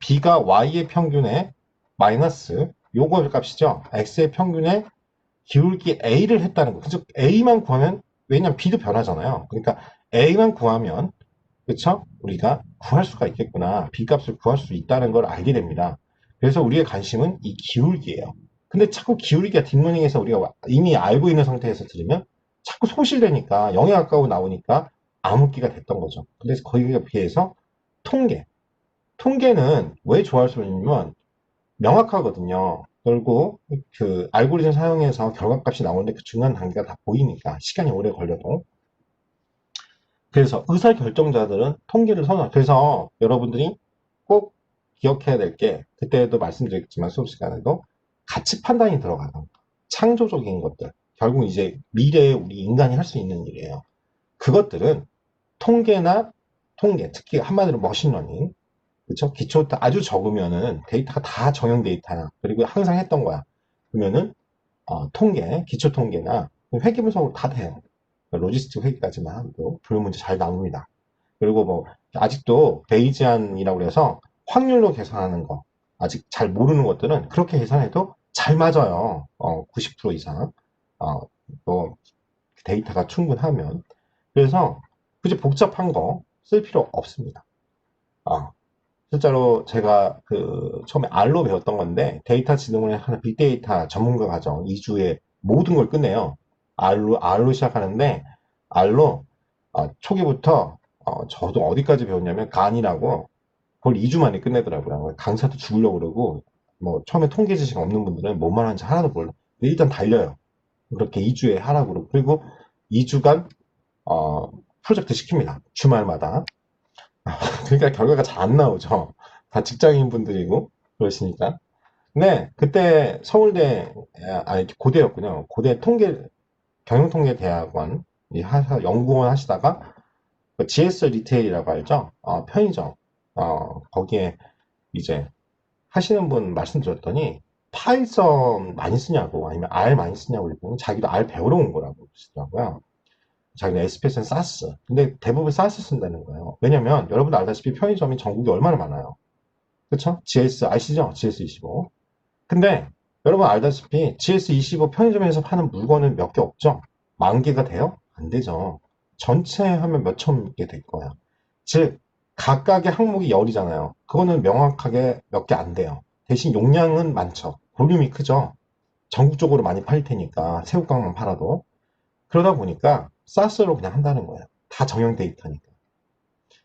B가 Y의 평균에 마이너스 요거 값이죠. X의 평균에 기울기 A를 했다는 거. 그죠? A만 구하면, 왜냐면 B도 변하잖아요. 그러니까 A만 구하면, 그쵸? 우리가 구할 수가 있겠구나. B 값을 구할 수 있다는 걸 알게 됩니다. 그래서 우리의 관심은 이 기울기예요. 근데 자꾸 기울기가 딥러닝에서 우리가 이미 알고 있는 상태에서 들으면 자꾸 소실되니까 0에 가까워 나오니까 암흑기가 됐던 거죠. 근데 거기에 비해서 통계. 통계는 왜 좋아할 수 있냐면 명확하거든요. 그리고 그 알고리즘 사용해서 결과값이 나오는데 그 중간 단계가 다 보이니까 시간이 오래 걸려도. 그래서 의사결정자들은 통계를 선호해요. 그래서 여러분들이 꼭 기억해야 될 게 그때도 말씀드렸지만 수업 시간에도 가치 판단이 들어가는 창조적인 것들. 결국 이제 미래에 우리 인간이 할 수 있는 일이에요. 그것들은 통계나 통계, 특히 한마디로 머신러닝, 그쵸? 기초 아주 적으면은 데이터가 다 정형 데이터야. 그리고 항상 했던 거야. 그러면은 통계, 기초 통계나 회계 분석으로 다 돼요. 로지스틱 회계까지만 해도 불문 문제 잘 나옵니다. 그리고 뭐 아직도 베이지안이라고 해서 확률로 계산하는 거 아직 잘 모르는 것들은 그렇게 계산해도 잘 맞아요. 90% 이상. 또 데이터가 충분하면. 그래서 굳이 복잡한 거 쓸 필요 없습니다. 어, 실제로 제가 그 처음에 R로 배웠던 건데 데이터 지능을 하는 빅데이터 전문가 과정 2주에 모든 걸 끝내요. R로 시작하는데 R로 초기부터 저도 어디까지 배웠냐면 간이라고 그걸 2주 만에 끝내더라고요. 강사도 죽으려고 그러고 뭐 처음에 통계 지식 없는 분들은 뭔 말하는지 하나도 몰라. 근데 일단 달려요. 그렇게 2주에 하라고 그러고 그리고 2주간 프로젝트 시킵니다. 주말마다. 그러니까 결과가 잘 안 나오죠. 다 직장인 분들이고 그러시니까. 네, 그때 서울대 아니 고대였군요. 고대 경영통계대학원 연구원 하시다가 그 GS 리테일이라고 알죠? 편의점 거기에 이제 하시는 분 말씀드렸더니 파이썬 많이 쓰냐고 아니면 R 많이 쓰냐고 그랬더니 자기도 R 배우러 온 거라고 그러시더라고요. 자기는 SPS는 사스. 근데 대부분 사스 쓴다는 거예요. 왜냐면 여러분 알다시피 편의점이 전국에 얼마나 많아요. 그쵸? GS 아시죠? GS25. 근데 여러분 알다시피 GS25 편의점에서 파는 물건은 몇 개 없죠? 만 개가 돼요? 안 되죠. 전체 하면 몇 천 개 될 거야. 즉 각각의 항목이 열이잖아요. 그거는 명확하게 몇 개 안 돼요. 대신 용량은 많죠. 볼륨이 크죠. 전국적으로 많이 팔 테니까 새우깡만 팔아도. 그러다 보니까 사스로 그냥 한다는 거예요. 다 정형 데이터니까.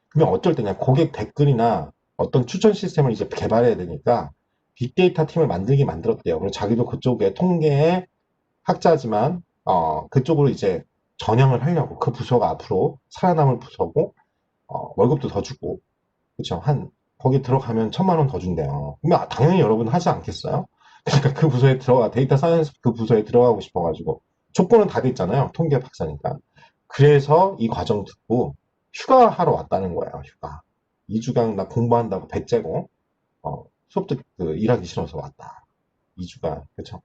그러면 어쩔 때냐 고객 댓글이나 어떤 추천 시스템을 이제 개발해야 되니까 빅데이터 팀을 만들었대요. 그리고 자기도 그쪽에 통계의 학자지만 그쪽으로 이제 전향을 하려고 그 부서가 앞으로 살아남을 부서고 월급도 더 주고 그쵸 한 거기 들어가면 1,000만 원 더 준대요. 그러면 당연히 여러분 하지 않겠어요? 그러니까 그 부서에 데이터 사이언스 그 부서에 들어가고 싶어가지고 조건은 다 돼 있잖아요. 통계 박사니까. 그래서 이 과정 듣고 휴가하러 왔다는 거예요. 휴가. 2주간 나 공부한다고 배 째고 수업도 일하기 싫어서 왔다. 2주간 그쵸?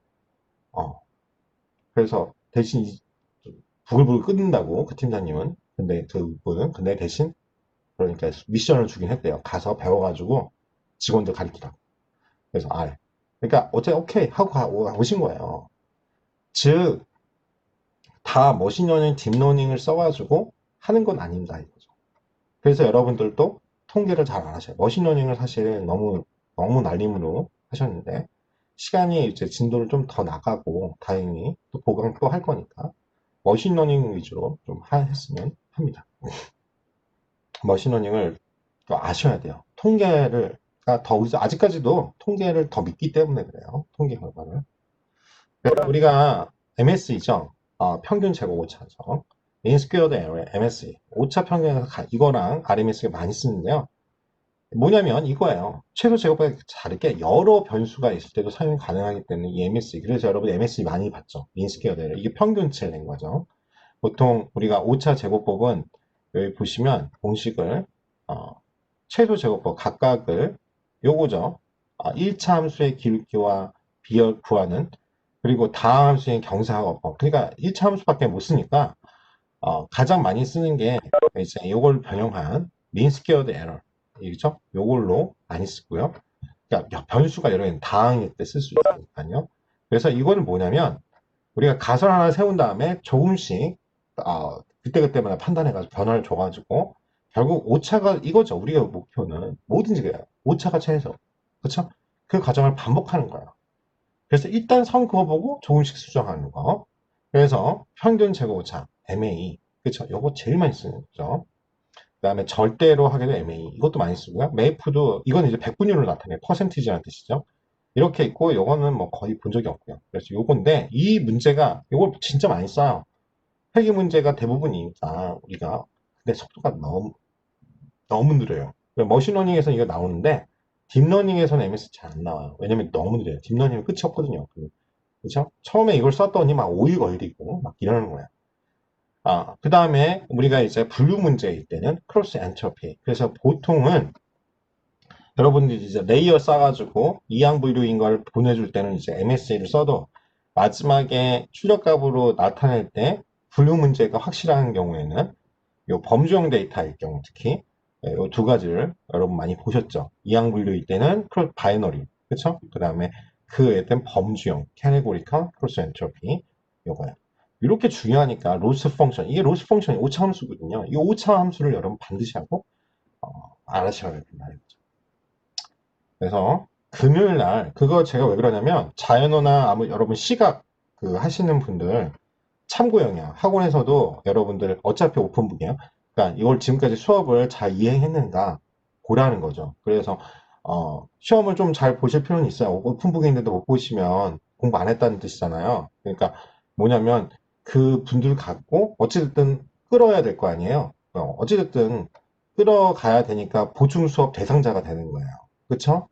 어, 그래서 대신 부글부글 끓는다고 그 팀장님은 근데 그 분은 근데 대신 그러니까 미션을 주긴 했대요. 가서 배워가지고 직원들 가르치라고. 그래서 그러니까 오케이 하고 오신 거예요. 즉, 다 머신러닝, 딥러닝을 써가지고 하는 건 아닙니다. 이거죠. 그래서 여러분들도 통계를 잘 안 하셔요. 머신러닝을 사실 너무 날림으로 하셨는데, 시간이 이제 진도를 좀 더 나가고, 다행히 또 보강 또 할 거니까, 머신러닝 위주로 좀 했으면 합니다. 머신러닝을 또 아셔야 돼요. 아직까지도 통계를 더 믿기 때문에 그래요. 통계 결과를. 그래서 우리가 MSE죠. 평균 제곱 오차죠. mean squared error, MSE. 오차 평균에서 이거랑 RMS가 많이 쓰는데요. 뭐냐면 이거예요. 최소 제곱과 다르게 여러 변수가 있을 때도 사용이 가능하기 때문에 이 MSE. 그래서 여러분 MSE 많이 봤죠. mean squared error. 이게 평균치를 낸 거죠. 보통 우리가 오차 제곱법은 여기 보시면 공식을 어, 최소 제곱법 각각을 요거죠. 1차 함수의 기울기와 비열 구하는 그리고 다음 함수의 경사하고법. 그러니까 1차 함수밖에 못 쓰니까 가장 많이 쓰는 게 이제 요걸 변형한 mean squared error. 이죠? 요걸로 많이 쓰고요. 그러니까 변수가 여러 개 다항일 때 쓸 수 있으니까요. 그래서 이거는 뭐냐면 우리가 가설 하나 세운 다음에 조금씩 그때그때마다 판단해가지고 변화를 줘가지고 결국 오차가 이거죠. 우리가 목표는 뭐든지 그래요. 오차가 최소. 그쵸? 그 과정을 반복하는 거예요. 그래서 일단 선 그어보고 조금씩 수정하는 거. 그래서 평균 제곱 오차, MA. 그쵸? 요거 제일 많이 쓰는 거죠. 그 다음에 절대로 하게 된 MA. 이것도 많이 쓰고요. 메이프도, 이건 이제 백분율을 나타내요. 퍼센티지라는 뜻이죠. 이렇게 있고, 요거는 뭐 거의 본 적이 없고요. 그래서 요건데, 이 문제가, 요걸 진짜 많이 써요. 회계 문제가 대부분이니까, 우리가. 근데 속도가 너무 느려요. 머신러닝에서 이거 나오는데, 딥러닝에서는 MS 잘 안 나와요. 왜냐면 너무 느려요. 딥러닝은 끝이 없거든요. 그죠? 처음에 이걸 썼더니 막 5일 걸리고, 막 이러는 거예요. 그 다음에 우리가 이제 분류 문제일 때는 크로스 엔트로피. 그래서 보통은 여러분들이 이제 레이어 쌓아가지고 이항 분류인 걸 보내줄 때는 이제 MSA를 써도 마지막에 출력값으로 나타낼 때 분류 문제가 확실한 경우에는 요 범주형 데이터일 경우 특히 요 두 가지를 여러분 많이 보셨죠. 이항 분류일 때는 바이너리, 그쵸? 그 다음에 그에 대한 범주형, 캐테고리컬 크로스 엔트로피 요거요. 이렇게 중요하니까 로스 펑션, 이게 로스 펑션이 오차 함수거든요. 이 오차 함수를 여러분 반드시 하고 알아셔야 된다. 그래서 금요일 날 그거 제가 왜 그러냐면 자연어나 여러분 시각 그 하시는 분들 참고용이야. 학원에서도 여러분들 어차피 오픈북이에요. 그러니까 이걸 지금까지 수업을 잘 이해했는가 보라는 거죠. 그래서 시험을 좀 잘 보실 필요는 있어요. 오픈북인데도 못 보시면 공부 안 했다는 뜻이잖아요. 그러니까 뭐냐면 그 분들 갖고 어찌됐든 끌어야 될 거 아니에요. 어찌됐든 끌어가야 되니까 보충 수업 대상자가 되는 거예요. 그쵸?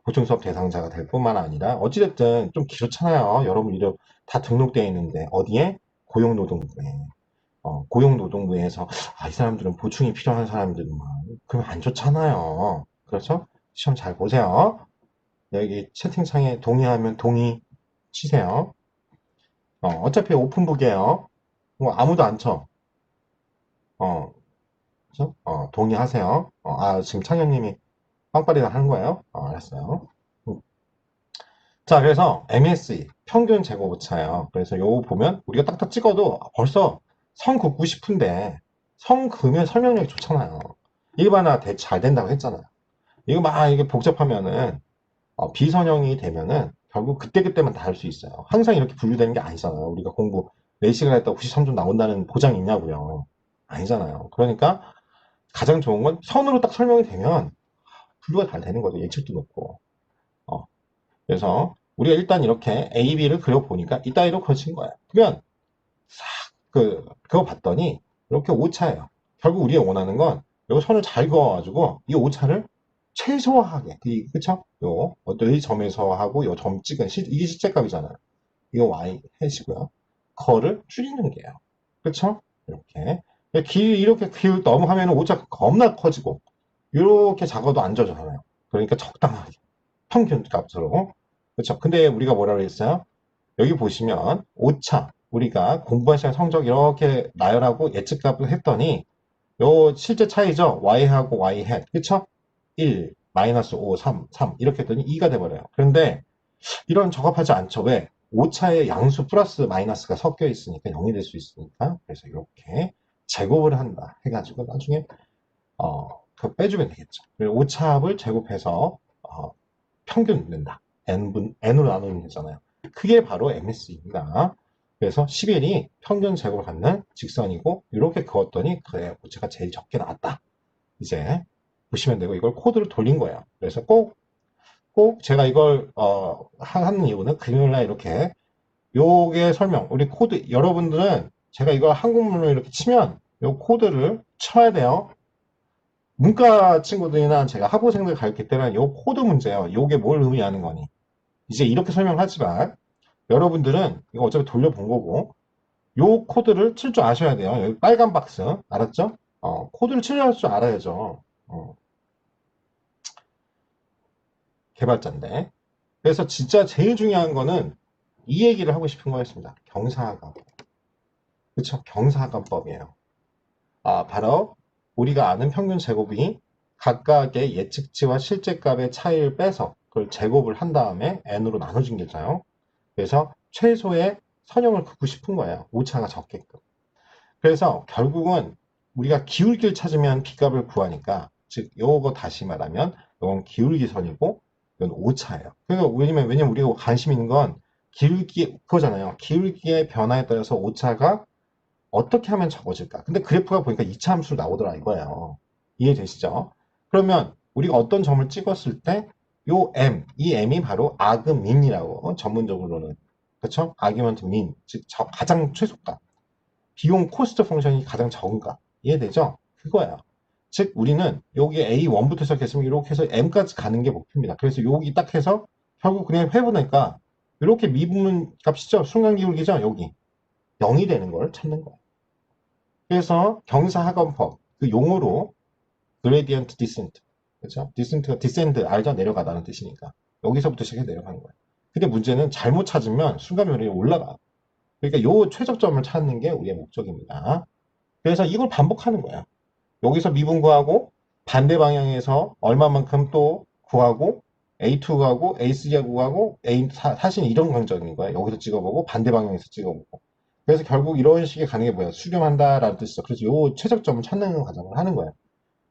보충 수업 대상자가 될 뿐만 아니라 어찌됐든 좀 길었잖아요. 여러분 이름 다 등록되어 있는데 어디에? 고용노동부에. 고용노동부에서 이 사람들은 보충이 필요한 사람들만 그럼 안 좋잖아요. 그렇죠? 시험 잘 보세요. 여기 채팅창에 동의하면 동의 치세요. 어차피 오픈북이에요. 뭐 아무도 안 쳐. 어, 그죠? 동의하세요. 지금 창현님이 빵빠리가 하는 거예요? 알았어요. 음. 자, 그래서 MSE, 평균 제곱 오차예요. 그래서 요거 보면 우리가 딱딱 찍어도 벌써 선 긋고 싶은데 선 그으면 설명력이 좋잖아요. 일반화 잘 된다고 했잖아요. 이거 막 이게 복잡하면은 비선형이 되면은 결국 그때그때만 다 할 수 있어요. 항상 이렇게 분류되는 게 아니잖아요. 우리가 공부 4시간 했다 93점 나온다는 보장이 있냐고요. 아니잖아요. 그러니까 가장 좋은 건 선으로 딱 설명이 되면 분류가 잘 되는 거죠. 예측도 높고. 어, 그래서 우리가 일단 이렇게 A, B를 그려보니까 이따위로 그려진 거야. 그러면 싹 그거 봤더니 이렇게 오차예요. 결국 우리가 원하는 건 이 선을 잘 그어가지고 이 오차를 최소화하게. 그쵸? 이 점에서 하고 이 점 찍은 이게 실제값이잖아요. 이거 Y 해시고요. 거를 줄이는 게요. 그쵸? 이렇게. 이렇게 길 너무 하면 오차가 겁나 커지고 이렇게 작아도 안 져잖아요. 그러니까 적당하게. 평균 값으로. 그렇죠. 근데 우리가 뭐라고 했어요? 여기 보시면 오차 우리가 공부한 시간 성적 이렇게 나열하고 예측값을 했더니 요 실제 차이죠. y하고 y hat. 그쵸? 1, 마이너스 5, 3, 3 이렇게 했더니 2가 돼버려요. 그런데 이런 적합하지 않죠. 왜? 오차에 양수 플러스 마이너스가 섞여 있으니까 0이 될 수 있으니까. 그래서 이렇게 제곱을 한다 해가지고 나중에 그 빼주면 되겠죠. 오차합을 제곱해서 평균 낸다. n으로 나누면 되잖아요. 그게 바로 MS입니다. 그래서 11이 평균 제곱을 갖는 직선이고 이렇게 그었더니 그래 오차가 제일 적게 나왔다. 이제 보시면 되고 이걸 코드를 돌린 거예요. 그래서 꼭 제가 이걸 하는 이유는 금요일날 이렇게 요게 설명 우리 코드 여러분들은 제가 이거 한국문으로 이렇게 치면 요 코드를 쳐야 돼요. 문과 친구들이나 제가 학부생들 가르칠 때는 요 코드 문제예요. 요게 뭘 의미하는 거니. 이제 이렇게 설명하지만 여러분들은 이거 어차피 돌려본 거고 요 코드를 칠 줄 아셔야 돼요. 여기 빨간 박스 알았죠? 코드를 칠 줄 알아야죠. 개발자인데. 그래서 진짜 제일 중요한 거는 이 얘기를 하고 싶은 거였습니다. 경사하감법. 그쵸? 경사하감법이에요. 바로 우리가 아는 평균 제곱이 각각의 예측치와 실제값의 차이를 빼서 그걸 제곱을 한 다음에 n으로 나눠준 거잖아요. 그래서 최소의 선형을 긋고 싶은 거예요. 오차가 적게끔. 그래서 결국은 우리가 기울기를 찾으면 B값을 구하니까 즉 요거 다시 말하면 이건 기울기선이고 이건 오차예요. 그러니까 왜냐면 우리가 관심 있는 건 기울기 그거잖아요. 기울기의 변화에 따라서 오차가 어떻게 하면 적어질까? 근데 그래프가 보니까 이차 함수로 나오더라 이거예요. 이해되시죠? 그러면 우리가 어떤 점을 찍었을 때 요 m, 이 m이 바로 아그민이라고 전문적으로는 그렇죠? 아규먼트 민, 즉 가장 최소값. 비용 코스트 펑션이 가장 적은 값. 이해되죠? 그거예요. 즉 우리는 여기 A1부터 시작했으면 이렇게 해서 M까지 가는 게 목표입니다. 그래서 여기 딱 해서 결국 그냥 해보니까 이렇게 미분 값이죠. 순간기울기죠. 여기 0이 되는 걸 찾는 거예요. 그래서 경사하건법 그 용어로 그레디언트 디센트 그렇죠? 디센트가 디센트 알죠? 내려가다는 뜻이니까 여기서부터 시작해 내려가는 거예요. 근데 문제는 잘못 찾으면 순간면이 올라가. 그러니까 요 최적점을 찾는 게 우리의 목적입니다. 그래서 이걸 반복하는 거야. 여기서 미분 구하고 반대 방향에서 얼마만큼 또 구하고 A2 구하고 A3 구하고 A 사실 이런 관점인 거야. 여기서 찍어보고 반대 방향에서 찍어보고. 그래서 결국 이런 식의 가는 게 뭐야? 수렴한다라는 뜻이죠. 그래서 요 최적점을 찾는 과정을 하는 거예요.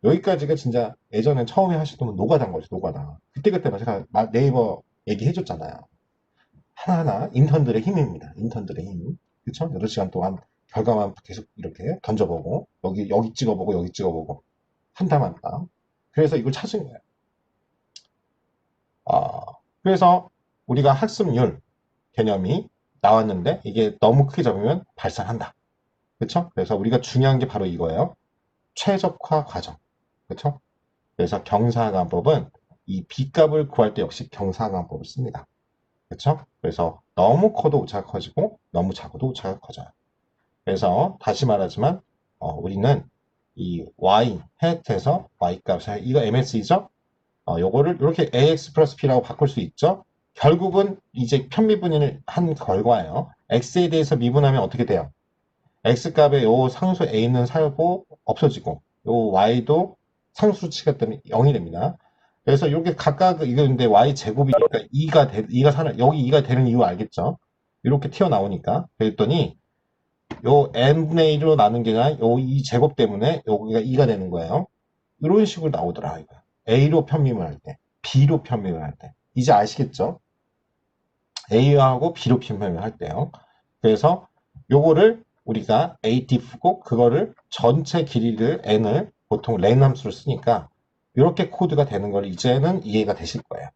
여기까지가 진짜 예전에 처음에 하시던 건 노가다인 거죠. 노가다. 그때그때 제가 네이버 얘기해줬잖아요. 하나하나 인턴들의 힘입니다. 인턴들의 힘. 그쵸? 8시간 동안 결과만 계속 이렇게 던져보고 여기 찍어보고 여기 찍어보고 한 땀 한 땀. 그래서 이걸 찾은 거예요. 그래서 우리가 학습률 개념이 나왔는데 이게 너무 크게 잡으면 발산한다. 그쵸? 그래서 우리가 중요한 게 바로 이거예요. 최적화 과정. 그쵸? 그래서 경사관법은 이 B값을 구할 때 역시 경사관법을 씁니다. 그쵸? 그래서 너무 커도 오차가 커지고 너무 작아도 오차가 커져요. 그래서 다시 말하지만 우리는 이 y hat에서 y 값을 이거 MS이죠? 요거를 이렇게 ax 플러스 b라고 바꿀 수 있죠? 결국은 이제 편미분을 한 결과예요. x에 대해서 미분하면 어떻게 돼요? x 값에 요 상수 a는 살고 없어지고 요 y도 상수치가 때문에 0이 됩니다. 그래서 이렇게 각각 이거 근데 y 제곱이니까 2가 살아 여기 2가 되는 이유 알겠죠? 이렇게 튀어나오니까 그랬더니 요 n분의 1로 나눈 게 아니라 요 이 제곱 때문에 여기가 2가 되는 거예요. 이런 식으로 나오더라 이거. A로 편미분 할 때, B로 편미분 할 때. 이제 아시겠죠? A하고 B로 편미분 할 때요. 그래서 요거를 우리가 ADF고 그거를 전체 길이를 n을 보통 len 함수로 쓰니까 이렇게 코드가 되는 걸 이제는 이해가 되실 거예요.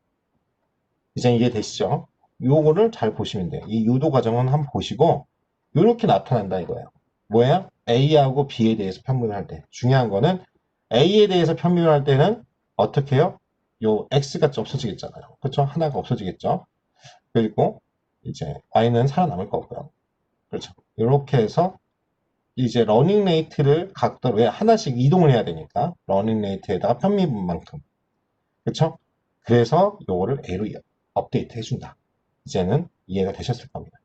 이제 이해되시죠? 요거를 잘 보시면 돼요. 이 유도 과정은 한번 보시고 이렇게 나타난다 이거예요. 뭐야? A하고 B에 대해서 편분을 할 때. 중요한 거는 A에 대해서 편분을 할 때는 어떻게 해요? 요 X가 없어지겠잖아요. 그렇죠? 하나가 없어지겠죠? 그리고 이제 Y는 살아남을 거고요. 그렇죠? 이렇게 해서 이제 러닝 레이트를 각도로 왜 하나씩 이동을 해야 되니까 러닝 레이트에다가 편미분만큼. 그렇죠? 그래서 요거를 A로 업데이트 해준다. 이제는 이해가 되셨을 겁니다.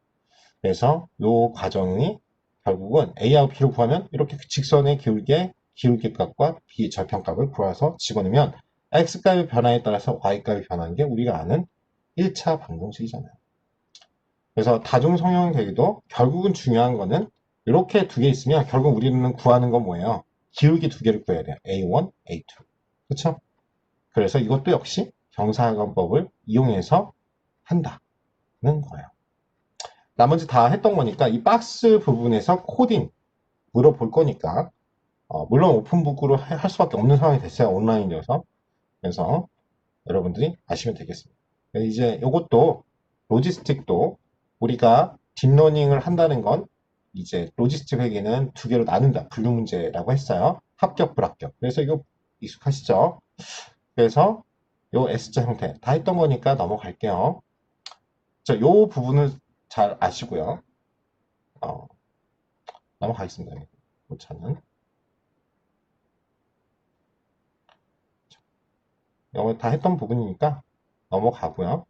그래서 요 과정이 결국은 A하고 B로 구하면 이렇게 직선의 기울기 값과 B 절편값을 구해서 집어넣으면 x값의 변화에 따라서 y값이 변하는 게 우리가 아는 1차 방정식이잖아요. 그래서 다중 성형 되기도 결국은 중요한 거는 이렇게 두 개 있으면 결국 우리는 구하는 건 뭐예요? 기울기 두 개를 구해야 돼요. A1, A2. 그렇죠? 그래서 이것도 역시 경사관법을 이용해서 한다는 거예요. 나머지 다 했던 거니까 이 박스 부분에서 코딩 물어볼 거니까 물론 오픈북으로 할 수밖에 없는 상황이 됐어요. 온라인이어서. 그래서 여러분들이 아시면 되겠습니다. 이제 이것도 로지스틱도 우리가 딥러닝을 한다는 건 이제 로지스틱 회계는 두 개로 나눈다. 분류 문제라고 했어요. 합격, 불합격. 그래서 이거 익숙하시죠? 그래서 요 S자 형태 다 했던 거니까 넘어갈게요. 자, 요 부분을 잘 아시고요. 넘어가겠습니다. 고차는 이거 다 했던 부분이니까 넘어가고요.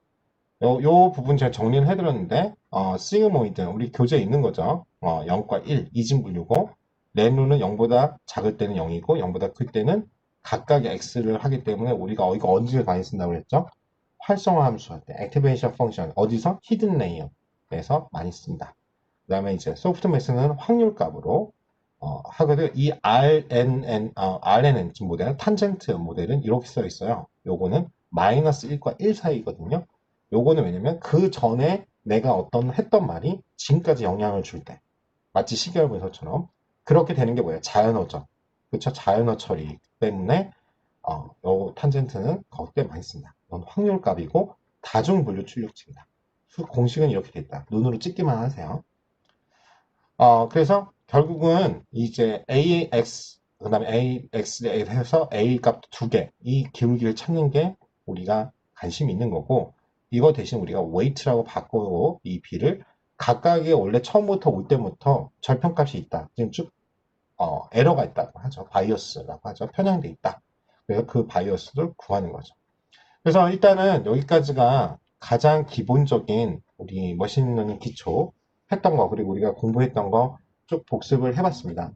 요 부분 제가 정리를 해드렸는데 시그모이드 우리 교재에 있는 거죠. 0과 1 이진분류고 렌루는 0보다 작을 때는 0이고 0보다 클 때는 각각의 x를 하기 때문에 우리가 이거 언제 많이 쓴다고 그랬죠? 활성화 함수 할 때, 액티베이션 펑션 어디서? 히든 레이어에서 많이 씁니다. 그 다음에 이제 소프트매스는 확률값으로 하거든요. 이 RNN 모델, 탄젠트 모델은 이렇게 써 있어요. 요거는 마이너스 1과 1 사이거든요. 요거는 왜냐면 그 전에 내가 했던 말이 지금까지 영향을 줄 때. 마치 시계열분서처럼. 그렇게 되는 게 뭐예요? 자연어적. 그쵸? 자연어 처리 때문에, 요 탄젠트는 거기에 많이 씁니다. 이건 확률값이고, 다중분류 출력치입니다. 공식은 이렇게 돼 있다. 눈으로 찍기만 하세요. 그래서 결국은 이제 AX, 그 다음에 AX에 해서 A 값 두 개, 이 기울기를 찾는 게 우리가 관심이 있는 거고, 이거 대신 우리가 weight라고 바꾸고 이 B를 각각의 원래 처음부터 올 때부터 절편값이 있다. 지금 쭉, 에러가 있다고 하죠. 바이어스라고 하죠. 편향돼 있다. 그래서 그 바이어스를 구하는 거죠. 그래서 일단은 여기까지가 가장 기본적인 우리 머신러닝 기초 했던 거, 그리고 우리가 공부했던 거 쭉 복습을 해봤습니다.